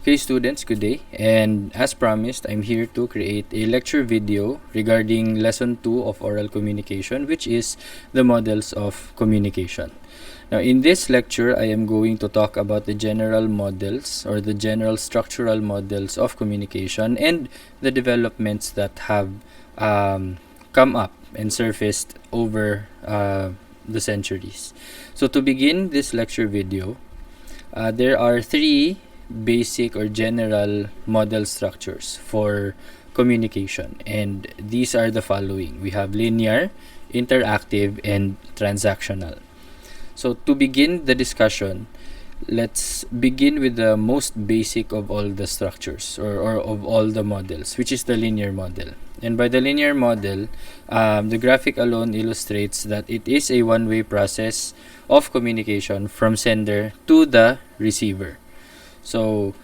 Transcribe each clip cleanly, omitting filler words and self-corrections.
Okay, students, good day. And as promised, I'm here to create a lecture video regarding lesson 2 of oral communication, which is the models of communication. Now, in this lecture, I am going to talk about the general models or the general structural models of communication and the developments that have come up and surfaced over the centuries. So to begin this lecture video, there are three basic or general model structures for communication, and these are the following. We have linear, interactive, and transactional. So to begin the discussion, let's begin with the most basic of all the structures or of all the models, which is the linear model. And by the linear model, the graphic alone illustrates that it is a one-way process of communication from sender to the receiver. So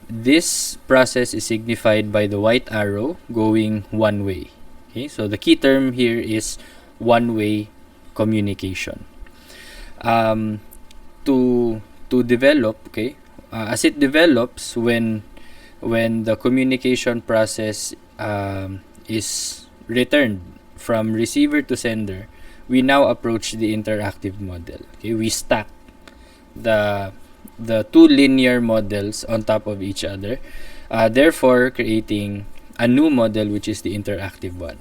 this process is signified by the white arrow going one way. Okay, so the key term here is one-way communication. To develop, okay, as it develops, when the communication process is returned from receiver to sender, we now approach the interactive model. Okay, we stack the two linear models on top of each other, therefore creating a new model, which is the interactive one.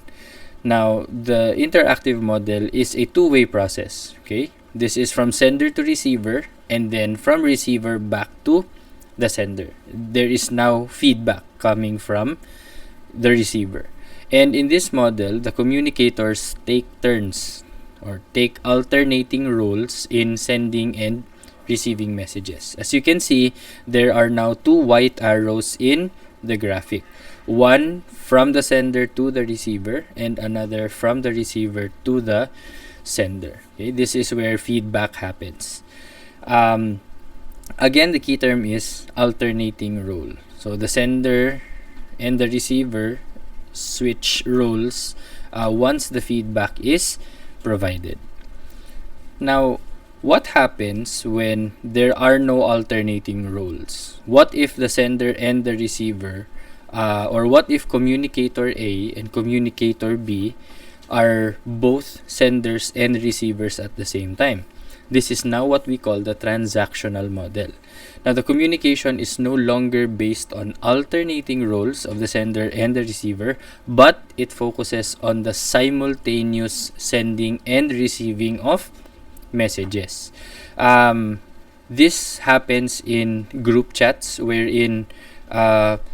Now, the interactive model is a two-way process. Okay, this is from sender to receiver, and then from receiver back to the sender. There is now feedback coming from the receiver. And in this model, the communicators take turns or take alternating roles in sending and receiving messages. As you can see, there are now two white arrows in the graphic. One from the sender to the receiver and another from the receiver to the sender. Okay, this is where feedback happens. Again, the key term is alternating role. So the sender and the receiver switch roles once the feedback is provided. Now, what happens when there are no alternating roles? What if the sender and the receiver, or what if communicator A and communicator B are both senders and receivers at the same time? This is now what we call the transactional model. Now, the communication is no longer based on alternating roles of the sender and the receiver, but it focuses on the simultaneous sending and receiving of messages. This happens in group chats wherein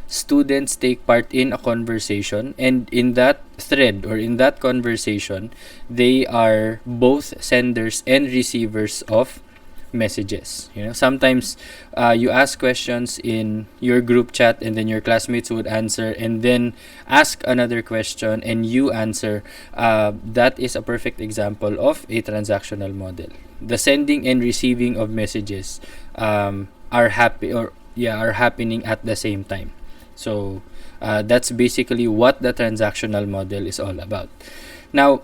students take part in a conversation, and in that thread or in that conversation, they are both senders and receivers of messages. You know, sometimes you ask questions in your group chat, and then your classmates would answer, and then ask another question and you answer. That is a perfect example of a transactional model. The sending and receiving of messages are happening at the same time. So that's basically what the transactional model is all about. Now,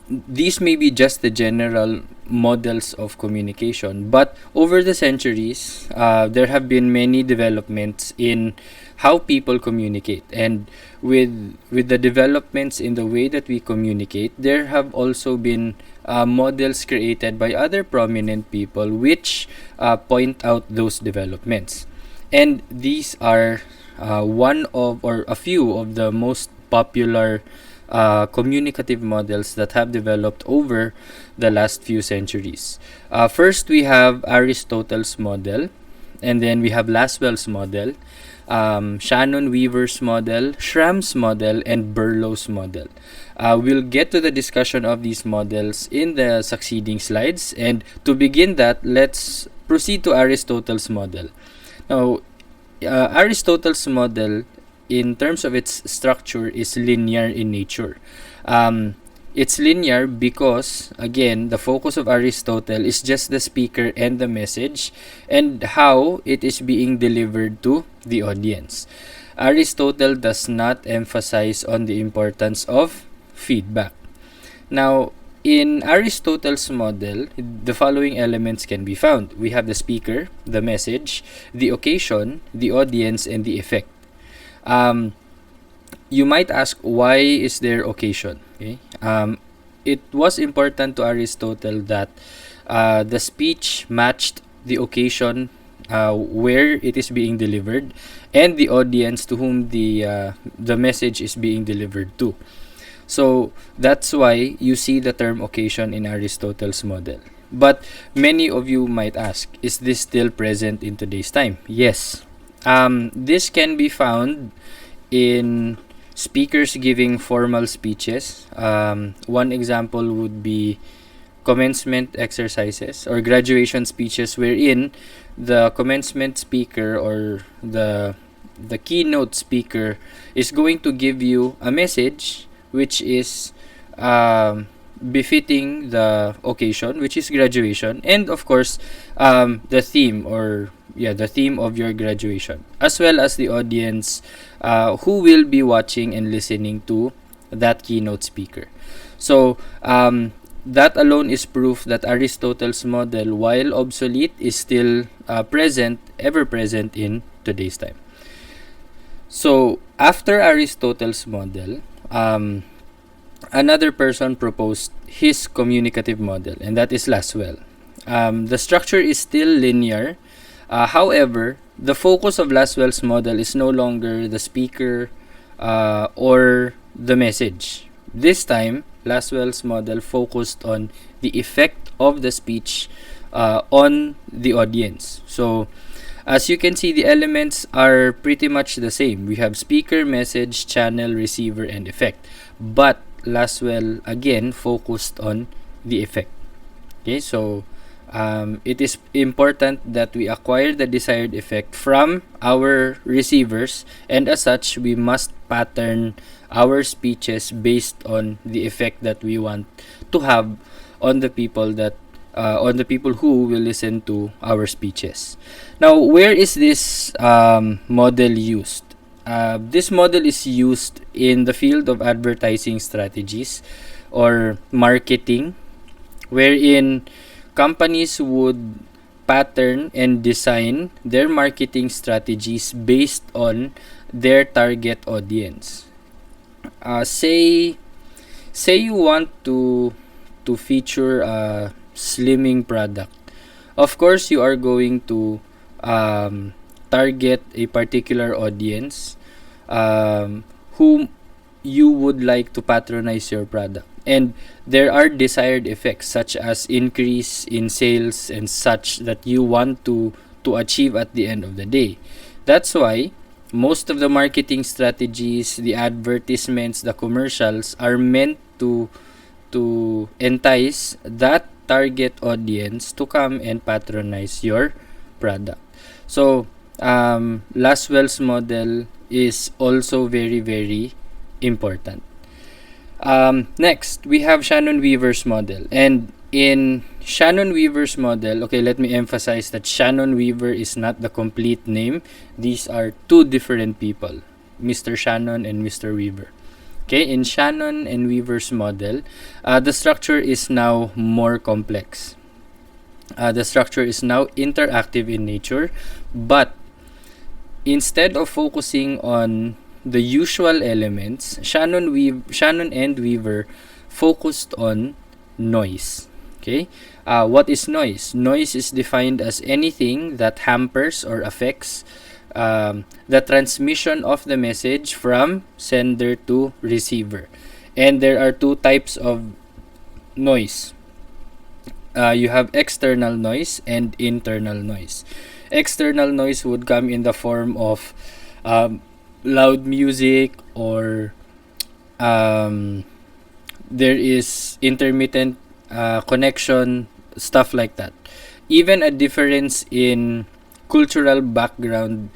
these may be just the general models of communication, but over the centuries, there have been many developments in how people communicate, and with the developments in the way that we communicate, there have also been models created by other prominent people which point out those developments. And these are one of or a few of the most popular communicative models that have developed over the last few centuries. First, we have Aristotle's model, and then we have LASWELL'S model, SHANNON-WEAVER'S model, SCHRAMM'S model, and BERLO'S model. We'll get to the discussion of these models in the succeeding slides, and to begin that, let's proceed to Aristotle's model. Now, Aristotle's model, in terms of its structure, is linear in nature. It's linear because, again, the focus of Aristotle is just the speaker and the message and how it is being delivered to the audience. Aristotle does not emphasize on the importance of feedback. Now, in Aristotle's model, the following elements can be found. We have the speaker, the message, the occasion, the audience, and the effect. You might ask, why is there occasion? Okay. It was important to Aristotle that the speech matched the occasion where it is being delivered, and the audience to whom the message is being delivered to. So that's why you see the term occasion in Aristotle's model. But many of you might ask, is this still present in today's time? Yes. This can be found in speakers giving formal speeches. One example would be commencement exercises or graduation speeches, wherein the commencement speaker or the keynote speaker is going to give you a message which is befitting the occasion, which is graduation, and of course the theme of your graduation, as well as the audience who will be watching and listening to that keynote speaker. So that alone is proof that Aristotle's model, while obsolete, is still ever present in today's time. So after Aristotle's model, another person proposed his communicative model, and that is LASWELL. The structure is still linear. However, the focus of LASWELL'S model is no longer the speaker or the message. This time, LASWELL'S model focused on the effect of the speech on the audience. So, as you can see, the elements are pretty much the same. We have speaker, message, channel, receiver, and effect. But LASWELL again focused on the effect. Okay, so it is important that we acquire the desired effect from our receivers, and as such, we must pattern our speeches based on the effect that we want to have on the people who will listen to our speeches. Now, where is this model used? This model is used in the field of advertising strategies or marketing, wherein companies would pattern and design their marketing strategies based on their target audience. Say you want to feature a slimming product. Of course, you are going to target a particular audience whom you would like to patronize your product. And there are desired effects such as increase in sales and such that you want to achieve at the end of the day. That's why most of the marketing strategies, the advertisements, the commercials are meant to entice that target audience to come and patronize your product. So LASWELL'S model is also very, very important. Next, we have Shannon-Weaver's model. And in Shannon-Weaver's model, okay, let me emphasize that Shannon-Weaver is not the complete name. These are two different people, Mr. Shannon and Mr. Weaver. Okay, in Shannon and Weaver's model, the structure is now more complex. The structure is now interactive in nature, but instead of focusing on the usual elements, Shannon and Weaver focused on noise. Okay, what is noise? Noise is defined as anything that hampers or affects the transmission of the message from sender to receiver. And there are two types of noise. You have external noise and internal noise. External noise would come in the form of loud music, or there is intermittent connection, stuff like that. Even a difference in cultural background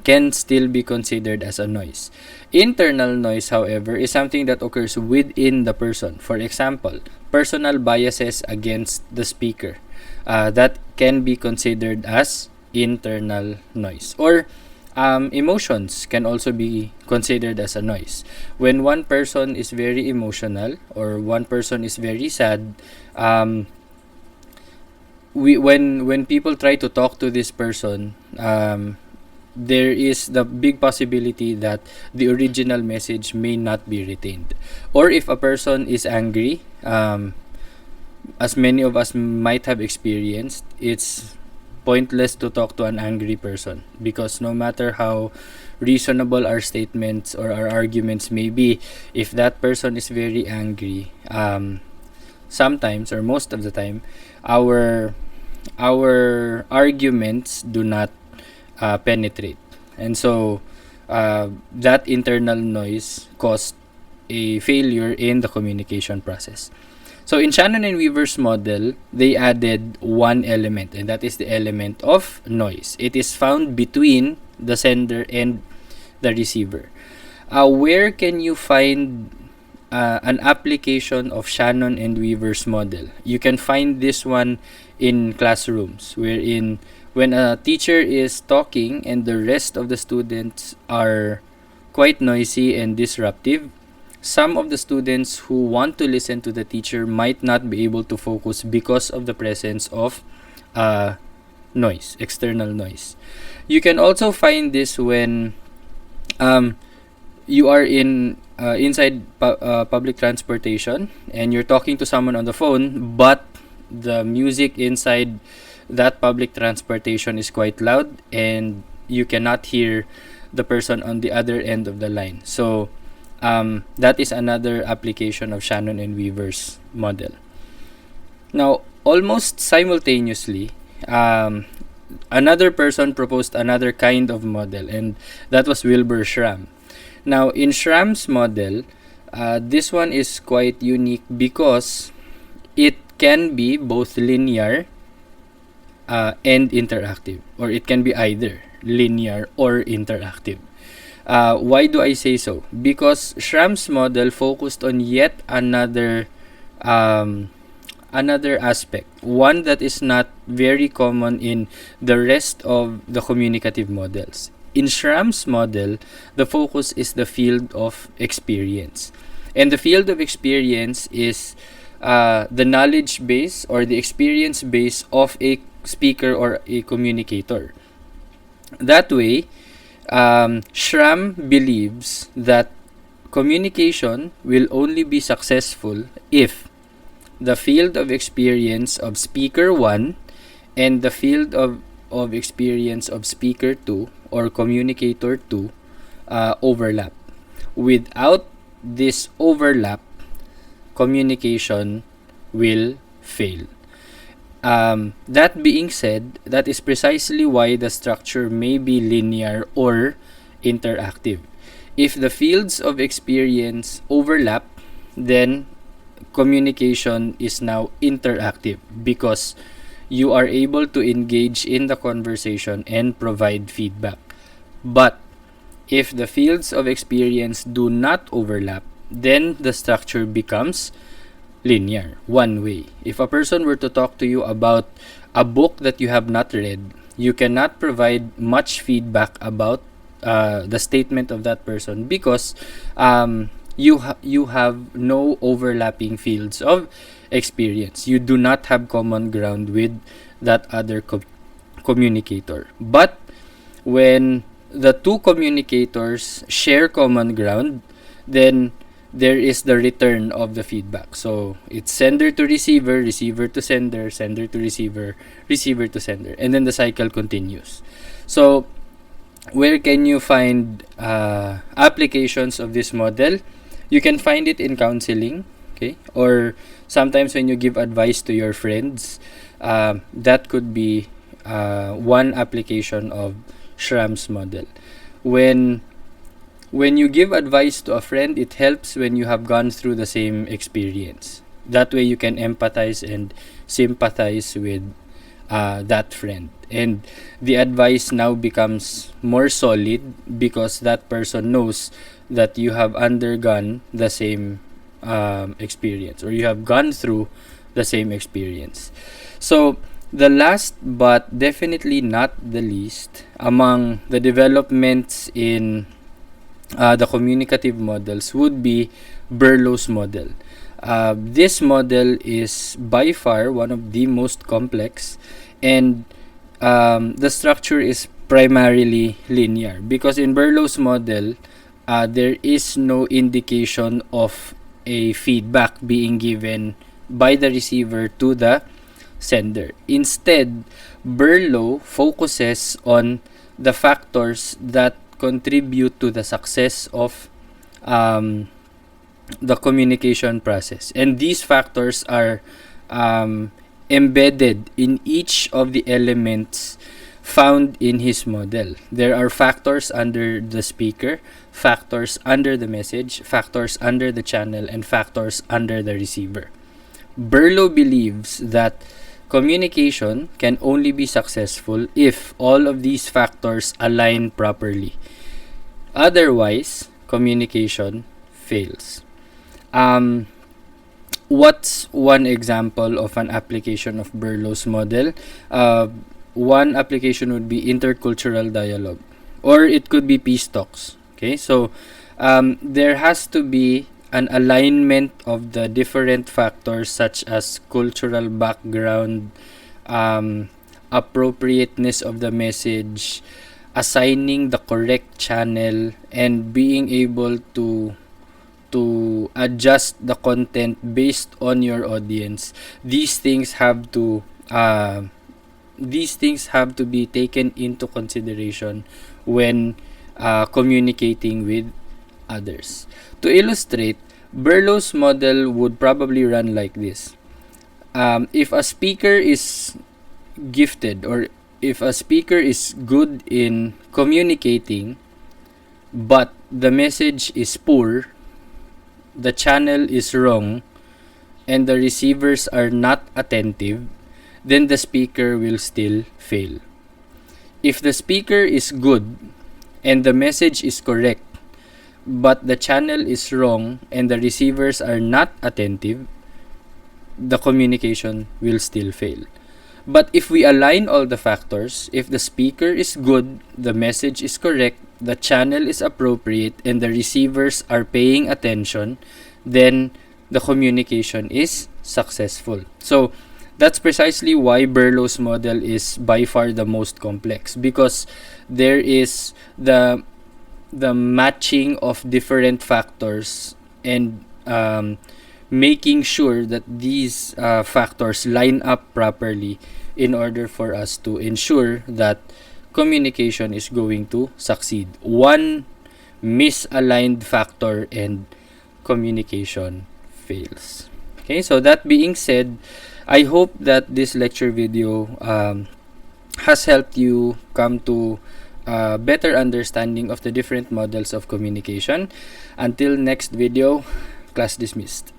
can still be considered as a noise. Internal noise, however, is something that occurs within the person. For example, personal biases against the speaker. That can be considered as internal noise. Or Emotions can also be considered as a noise. When one person is very emotional or one person is very sad, when people try to talk to this person, there is the big possibility that the original message may not be retained. Or if a person is angry, as many of us might have experienced, it's pointless to talk to an angry person, because no matter how reasonable our statements or our arguments may be, if that person is very angry, sometimes or most of the time, our arguments do not penetrate, and so that internal noise caused a failure in the communication process. So in Shannon and Weaver's model, they added one element, and that is the element of noise. It is found between the sender and the receiver. Where can you find an application of Shannon and Weaver's model? You can find this one in classrooms, wherein when a teacher is talking and the rest of the students are quite noisy and disruptive, some of the students who want to listen to the teacher might not be able to focus because of the presence of noise, external noise. You can also find this when you are inside public transportation and you're talking to someone on the phone, but the music inside that public transportation is quite loud and you cannot hear the person on the other end of the line. So that is another application of Shannon and Weaver's model. Now, almost simultaneously, another person proposed another kind of model, and that was Wilbur Schramm. Now, in Schramm's model, this one is quite unique because it can be both linear and interactive, or it can be either linear or interactive. Why do I say so? Because Schramm's model focused on yet another aspect, one that is not very common in the rest of the communicative models. In Schramm's model, the focus is the field of experience. And the field of experience is the knowledge base or the experience base of a speaker or a communicator. That way, Schramm believes that communication will only be successful if the field of experience of speaker 1 and the field of experience of speaker 2 or communicator 2 overlap. Without this overlap, communication will fail. That being said, that is precisely why the structure may be linear or interactive. If the fields of experience overlap, then communication is now interactive because you are able to engage in the conversation and provide feedback. But if the fields of experience do not overlap, then the structure becomes linear, one way. If a person were to talk to you about a book that you have not read, you cannot provide much feedback about the statement of that person because you have no overlapping fields of experience. You do not have common ground with that other communicator. But when the two communicators share common ground, then there is the return of the feedback. So it's sender to receiver, receiver to sender, sender to receiver, receiver to sender, and then the cycle continues. So where can you find applications of this model? You can find it in counseling, okay, or sometimes when you give advice to your friends. That could be one application of Schramm's model. When you give advice to a friend, it helps when you have gone through the same experience. That way you can empathize and sympathize with that friend. And the advice now becomes more solid because that person knows that you have undergone the same experience, or you have gone through the same experience. So The last but definitely not the least among the developments in the communicative models would be BERLO'S model. This model is by far one of the most complex, and the structure is primarily linear, because in BERLO'S model there is no indication of a feedback being given by the receiver to the sender. Instead, BERLO focuses on the factors that contribute to the success of the communication process, and these factors are embedded in each of the elements found in his model. There are factors under the speaker, factors under the message, factors under the channel, and factors under the receiver. BERLO believes that communication can only be successful if all of these factors align properly. Otherwise, communication fails. What's one example of an application of BERLO'S model? One application would be intercultural dialogue, or it could be peace talks. Okay, so there has to be an alignment of the different factors such as cultural background, appropriateness of the message, assigning the correct channel, and being able to adjust the content based on your audience. These things have to be taken into consideration when communicating with others. To illustrate, BERLO'S model would probably run like this. If a speaker is gifted, or if a speaker is good in communicating, but the message is poor, the channel is wrong, and the receivers are not attentive, then the speaker will still fail. If the speaker is good and the message is correct, but the channel is wrong and the receivers are not attentive, the communication will still fail. But if we align all the factors, if the speaker is good, the message is correct, the channel is appropriate, and the receivers are paying attention, then the communication is successful. So that's precisely why BERLO'S model is by far the most complex, because there is the matching of different factors and making sure that these factors line up properly in order for us to ensure that communication is going to succeed. One misaligned factor and communication fails. Okay, so that being said, I hope that this lecture video has helped you come to a better understanding of the different models of communication. Until next video, class dismissed.